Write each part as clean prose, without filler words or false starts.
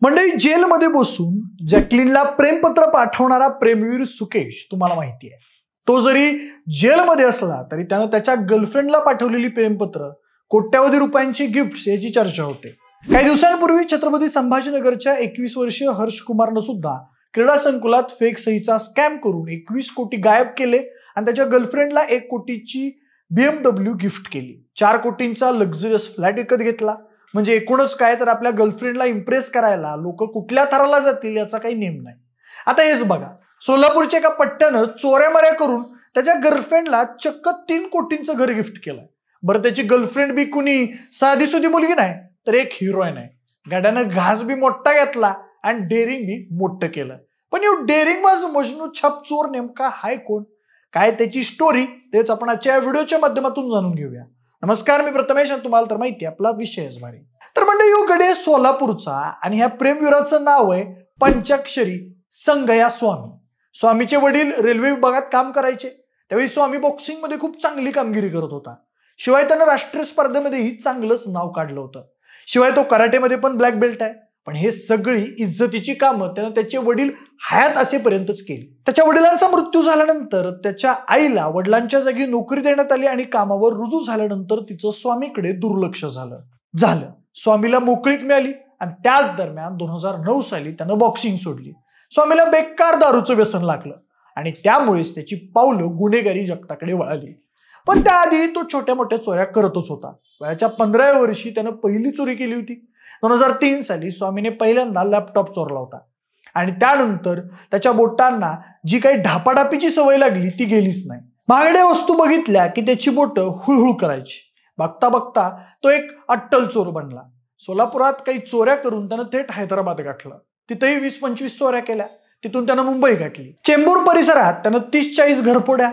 मंडळी, जेलमध्ये बसून जॅकलिनला प्रेमपत्र पाठवणारा प्रेमवीर सुकेश तुम्हाला माहिती आहे. तो जरी जेलमध्ये असला तरी त्यानं त्याच्या गर्लफ्रेंडला पाठवलेली प्रेमपत्र, कोट्यावधी रुपयांची गिफ्ट्स याची चर्चा होते. काही दिवसांपूर्वी छत्रपती संभाजीनगरच्या 21 वर्षीय हर्ष कुमारनं सुद्धा क्रीडा संकुलात फेक सहीचा स्कॅम करून 21 कोटी गायब केले आणि त्याच्या गर्लफ्रेंडला 1 कोटीची BMW गिफ्ट केली. 4 कोटींचा लक्झरियस फ्लॅट विकत घेतला. म्हणजे एकूणच काय तर आपल्या गर्लफ्रेंडला इम्प्रेस करायला लोक कुठल्या थराला जातील याचा काही नेम नाही. आता हेच बघा, सोलापूरच्या एका पट्ट्यानं चोऱ्यामाऱ्या करून त्याच्या गर्लफ्रेंडला चक्क 3 कोटींचं घर गिफ्ट केलंय. बरं, त्याची गर्लफ्रेंड बी कुणी साधी सुधी मुलगी नाही तर एक हिरोईन आहे. गाड्यानं घास बी मोठा घेतला आणि डेअरिंग बी मोठं केलं. पण यो डेअरिंग बाज मजनू छाप चोर नेमका हाय कोण, काय त्याची स्टोरी, तेच आपण आजच्या व्हिडिओच्या माध्यमातून जाणून घेऊया. नमस्कार, मी प्रथमेश आणि तुम्हाला तर माहिती आपला विषयच भारी. तर म्हणजे यो गडे सोलापूरचा आणि ह्या प्रेमवीराचं नाव आहे पंचाक्षरी संगया स्वामी. स्वामीचे वडील रेल्वे विभागात काम करायचे. त्यावेळी स्वामी बॉक्सिंग मध्ये खूप चांगली कामगिरी करत होता. शिवाय त्यानं राष्ट्रीय स्पर्धेमध्येही चांगलंच नाव काढलं होतं. शिवाय तो कराटेमध्ये पण ब्लॅक बेल्ट आहे. पण हे सगळी इज्जतीची कामं त्यानं त्याचे वडील हयात असेपर्यंतच केली. त्याच्या वडिलांचा मृत्यू झाल्यानंतर त्याच्या आईला वडिलांच्या जागी नोकरी देण्यात आली आणि कामावर रुजू झाल्यानंतर तिचं स्वामीकडे दुर्लक्ष झालं. स्वामीला मोकळीक मिळाली आणि त्याच दरम्यान 2009 साली त्यानं बॉक्सिंग सोडली. स्वामीला बेकार दारूचं व्यसन लागलं आणि त्यामुळेच त्याची पावलं गुन्हेगारी जगताकडे वळाली. पण त्याआधी तो छोट्या मोठ्या चोऱ्या करतच होता. वयाच्या 15व्या वर्षी त्यानं पहिली चोरी केली होती. 2003 साली स्वामीने पहिल्यांदा लॅपटॉप चोरला होता आणि त्यानंतर त्याच्या बोटांना जी काही ढापाढापीची सवय लागली ती गेलीच नाही. महागड्या वस्तू बघितल्या की त्याची बोटं हुळहुळ करायची. बघता बघता तो एक अट्टल चोर बनला. सोलापुरात काही चोऱ्या करून त्यानं थेट हैदराबाद गाठलं. तिथेही 20-25 चोऱ्या केल्या. तिथून त्यानं मुंबई गाठली. चेंबूर परिसरात त्यानं 30-40 घरफोड्या,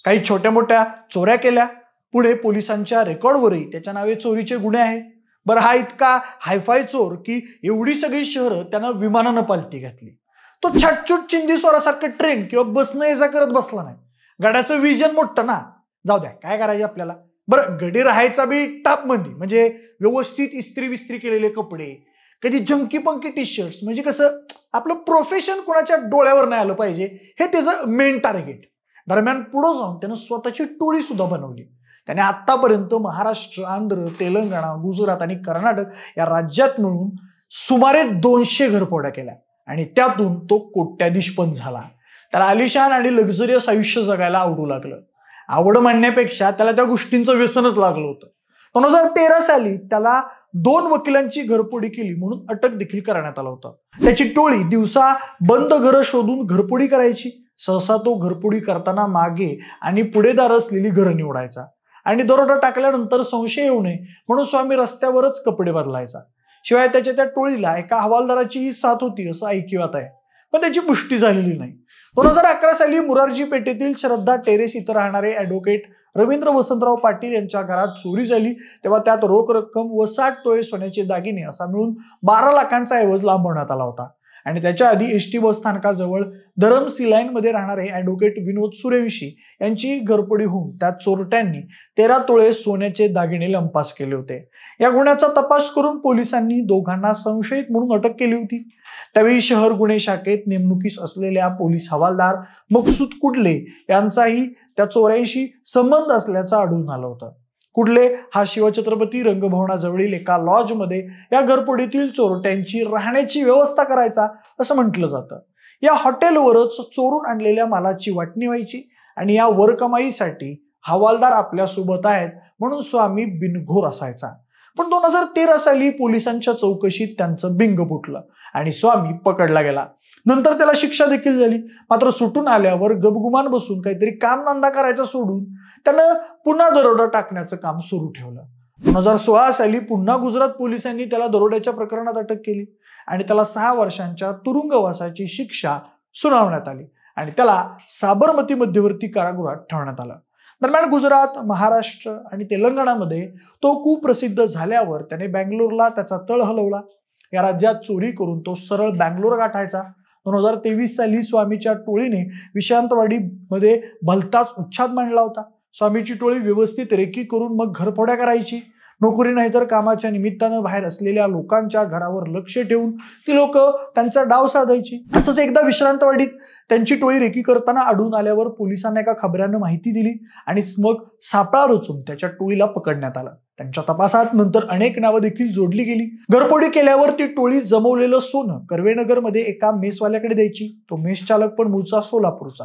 काही छोट्या मोठ्या चोऱ्या केल्या. पुढे पोलिसांच्या रेकॉर्डवरही त्याच्या नावे चोरीचे गुन्हे आहेत. बरं, हा इतका हायफाय चोर की एवढी सगळी शहरं त्यानं विमानानं पालती घातली. तो छटछूट चिंदी स्वरासारखं ट्रेन किंवा बसनं याचा करत बसला नाही. गाड्याचं विजन मोठं ना, जाऊ द्या काय करायचं आपल्याला. बरं, गडी राहायचा बी टाप मंदी, म्हणजे व्यवस्थित इस्त्री विस्त्री केलेले कपडे, कधी जंकी पंकी टी शर्ट्स, म्हणजे कसं आपलं प्रोफेशन कोणाच्या डोळ्यावर नाही आलं पाहिजे हे त्याचं मेन टार्गेट. दरम्यान पुढे जाऊन त्यानं स्वतःची टोळी सुद्धा बनवली. त्याने आतापर्यंत महाराष्ट्र, आंध्र, तेलंगणा, गुजरात आणि कर्नाटक या राज्यात मिळून सुमारे 200 घरफोड्या केल्या आणि त्यातून तो कोट्याधीश पण झाला. त्याला आलिशान आणि लक्झरियस आयुष्य जगायला आवडू लागलं. आवड म्हणण्यापेक्षा त्याला त्या गोष्टींचं व्यसनच लागलं होतं. 2013 साली त्याला 2 वकिलांची घरफोडी केली म्हणून अटक देखील करण्यात आलं होतं. त्याची टोळी दिवसा बंद घरं शोधून घरफोडी करायची. सहसा तो घरफोडी करताना मागे आणि पुढे दार असलेली घरं निवडायचा आणि दरोडा टाकल्यानंतर संशय येऊ नये म्हणून स्वामी रस्त्यावरच कपडे बदलायचा. शिवाय त्याच्या त्या टोळीला एका हवालदाराचीही साथ होती असं ऐकिवात आहे, पण त्याची पुष्टी झालेली नाही. 2011 साली मुरारजी पेठेतील श्रद्धा टेरेस इथं राहणारे ॲडव्होकेट रवींद्र वसंतराव पाटील यांच्या घरात चोरी झाली. तेव्हा त्यात रोख रक्कम व 60 तोळे सोन्याचे दागिने असा मिळून 12 लाखांचा ऐवज लांबवण्यात आला होता. आणि त्याच्या आधी एसटी बस स्थानकाजवळ धरम सी लाईन मध्ये राहणारे ॲडव्होकेट विनोद सूर्यवंशी यांची घरफोडी होऊन त्यात चोरट्यांनी 13 तोळे सोन्याचे दागिने लंपास केले होते. या गुन्ह्याचा तपास करून पोलिसांनी दोघांना संशयित म्हणून अटक केली होती. त्यावेळी शहर गुन्हे शाखेत नेमणुकीस असलेल्या पोलीस हवालदार मकसूद कुडले यांचाही त्या चोऱ्यांशी संबंध असल्याचं आढळून आलं होतं. कुडले हा शिवछत्रपती रंगभवनाजवळील एका लॉजमध्ये या घरफोडीतील चोरट्यांची राहण्याची व्यवस्था करायचा असं म्हटलं जातं. या हॉटेलवरच चोरून आणलेल्या मालाची वाटणी व्हायची आणि या वरकमाईसाठी हवालदार आपल्यासोबत आहेत म्हणून स्वामी बिनघोर असायचा. पण 2013 साली पोलिसांच्या चौकशीत त्यांचं बिंग फुटलं आणि स्वामी पकडला गेला. नंतर त्याला शिक्षा देखील झाली. मात्र सुटून आल्यावर गपगुमान बसून काहीतरी कामधंदा करायचा सोडून त्यानं पुन्हा दरोडा टाकण्याचं काम सुरू ठेवलं. 2016 साली पुन्हा गुजरात पोलिसांनी त्याला दरोड्याच्या प्रकरणात अटक केली आणि त्याला 6 वर्षांच्या तुरुंगवासाची शिक्षा सुनावण्यात आली आणि त्याला साबरमती मध्यवर्ती कारागृहात ठेवण्यात आलं. दरम्यान गुजरात, महाराष्ट्र आणि तेलंगणामध्ये तो कुप्रसिद्ध झाल्यावर त्याने बँगलोरला त्याचा तळ हलवला. या राज्यात चोरी करून तो सरळ बँगलोर गाठायचा. 2023 साली स्वामीच्या टोळीने विश्रांतवाडी मध्ये भलताच उच्छाद मांडला होता. स्वामीची टोळी व्यवस्थित रेकी करून मग घरफोड्या करायची. नोकरी नाही तर कामाच्या निमित्तानं बाहेर असलेल्या लोकांच्या घरावर लक्ष ठेवून ती लोक त्यांचा डाव साधायची. असंच एकदा विश्रांतवाडीत त्यांची टोळी रेकी करताना आढळून आल्यावर पोलिसांना एका खबऱ्यानं माहिती दिली आणि मग सापळा रचून त्याच्या टोळीला पकडण्यात आलं. त्यांच्या तपासात नंतर अनेक नावं देखील जोडली गेली. घरफोडी केल्यावर ती टोळी जमवलेलं सोनं कर्वेनगरमध्ये एका मेसवाल्याकडे द्यायची. तो मेस चालक पण मूळचा सोलापूरचा.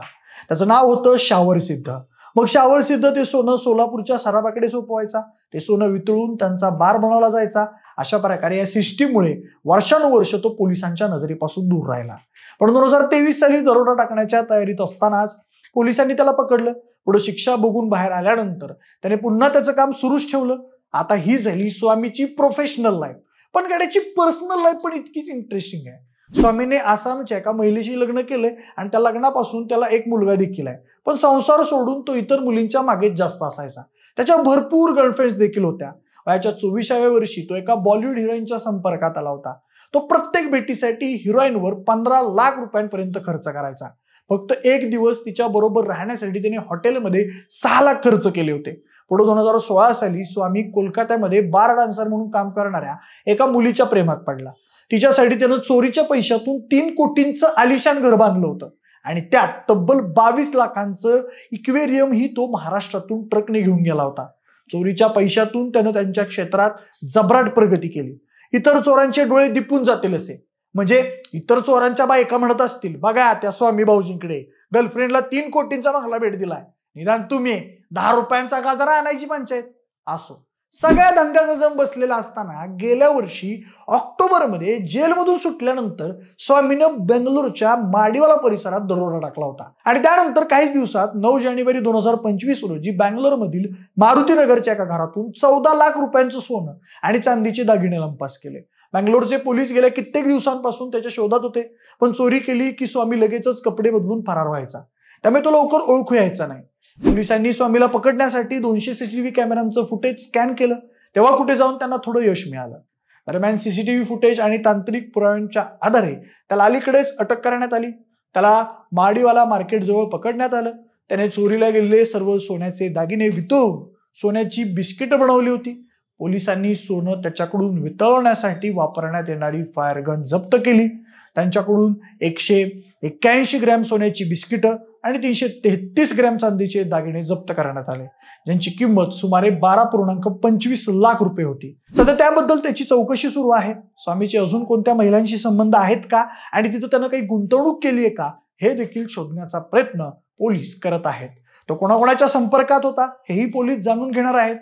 त्याचं नाव होतं शावर सिद्ध. मग शावर सिद्ध ते सोनं सोलापूरच्या सराफाकडे सोपवायचा. ते सोनं वितळून त्यांचा बार बनवला जायचा. अशा प्रकारे या सिस्टीममुळे वर्षानुवर्ष तो पोलिसांच्या नजरेपासून दूर राहिला. पण 2023 साली दरोडा टाकण्याच्या तयारीत असतानाच पोलिसांनी त्याला पकडलं. पुढे शिक्षा बघून बाहेर आल्यानंतर त्याने पुन्हा त्याचं काम सुरूच ठेवलं. आता ही झाली स्वामीची प्रोफेशनल लाईफ. पण गाड्याची पर्सनल लाईफ पण इतकीच इंटरेस्टिंग आहे. स्वामीने आसामच्या एका महिलेशी लग्न केलंय आणि त्या लग्नापासून त्याला एक मुलगा देखील आहे. पण संसार सोडून तो इतर मुलींच्या मागेच जास्त असायचा. त्याच्या भरपूर गर्लफ्रेंड्स देखील होत्या. वयाच्या 24व्या वर्षी तो एका बॉलिवूड हिरोईनच्या संपर्कात आला होता. तो प्रत्येक भेटीसाठी हिरोईनवर 15 लाख रुपयांपर्यंत खर्च करायचा. फक्त एक दिवस तिच्या बरोबर राहण्यासाठी त्याने हॉटेलमध्ये 6 लाख खर्च केले होते. पुढे 2016 साली स्वामी कोलकात्यामध्ये बार डान्सर म्हणून काम करणाऱ्या एका मुलीच्या प्रेमात पडला. तिच्यासाठी त्यानं चोरीच्या पैशातून 3 कोटींचं आलिशान घर बांधलं होतं आणि त्यात तब्बल 22 लाखांचं इक्वेरियम ही तो महाराष्ट्रातून ट्रकने घेऊन गेला होता. चोरीच्या पैशातून त्यानं त्यांच्या क्षेत्रात जबराट प्रगती केली. इतर चोरांचे डोळे दिपून जातील असे. म्हणजे इतर चोरांच्या बायका म्हणत असतील, बघा त्या स्वामी भाऊजींकडे गर्लफ्रेंडला 3 कोटींचा बंगला भेट दिलाय, निदान तुम्ही 10 रुपयांचा गाजरा आणायची पंचायत. असो, सगळ्या धंद्याचा जम बसलेला असताना गेल्या वर्षी ऑक्टोबरमध्ये जेलमधून सुटल्यानंतर स्वामीनं बेंगलोरच्या माडीवाला परिसरात दरोडा टाकला होता. आणि त्यानंतर काहीच दिवसात 9 जानेवारी 2025 रोजी बँगलोरमधील मारुतीनगरच्या एका घरातून 14 लाख रुपयांचं सोनं आणि चांदीचे दागिने लंपास केले. बँगलोरचे पोलीस गेल्या कित्येक दिवसांपासून त्याच्या शोधात होते. पण चोरी केली की स्वामी लगेचच कपडे बदलून फरार व्हायचा. त्यामुळे तो लवकर ओळखू यायचा नाही. पोलिसांनी स्वामीला पकडण्यासाठी 200 सीसीटीव्ही कॅमेऱ्यांचं फुटेज स्कॅन केलं. तेव्हा कुठे जाऊन त्यांना थोडं यश मिळालं. दरम्यान सीसीटीव्ही फुटेज आणि तांत्रिक पुराव्यांच्या आधारे त्याला अलीकडेच अटक करण्यात आली. त्याला माडीवाला मार्केट जवळ पकडण्यात आलं. त्याने चोरीला गेलेले सर्व सोन्याचे दागिने वितळून सोन्याची बिस्किटं बनवली होती. पोलिसांनी सोनं त्याच्याकडून वितळवण्यासाठी वापरण्यात येणारी फायर गन जप्त केली. त्यांच्याकडून 181 ग्रॅम सोन्याची बिस्किटं आणि 333 ग्रॅम चांदीचे दागिने जप्त करण्यात आले, ज्यांची किंमत सुमारे 12.25 लाख रुपये होती. सध्या त्याबद्दल त्याची चौकशी सुरू आहे. स्वामीचे अजून कोणत्या महिलांशी संबंध आहेत का आणि तिथं त्यानं काही गुंतवणूक केली आहे का हे देखील शोधण्याचा प्रयत्न पोलीस करत आहेत. तो कोणाकोणाच्या संपर्कात होता हेही पोलीस जाणून घेणार आहेत.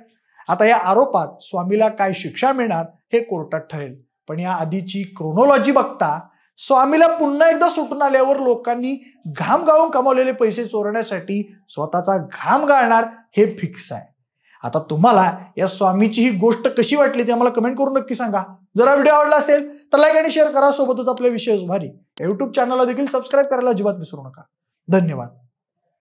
आता या आरोपात स्वामीला काय शिक्षा मिळणार हे कोर्टात ठरेल. पण या आधीची क्रोनॉलॉजी बघता स्वामीला पुन्हा एकदा सुटून आल्यावर लोकांनी घाम गाळून कमावलेले पैसे चोरण्यासाठी स्वतःचा घाम गाळणार हे फिक्स आहे. आता तुम्हाला या स्वामीची ही गोष्ट कशी वाटली ते आम्हाला कमेंट करून नक्की सांगा. जर हा व्हिडिओ आवडला असेल तर लाईक आणि शेअर करा. सोबतच आपल्या विशेष भारी या युट्यूब चॅनलला देखील सबस्क्राईब करायला अजिबात विसरू नका. धन्यवाद.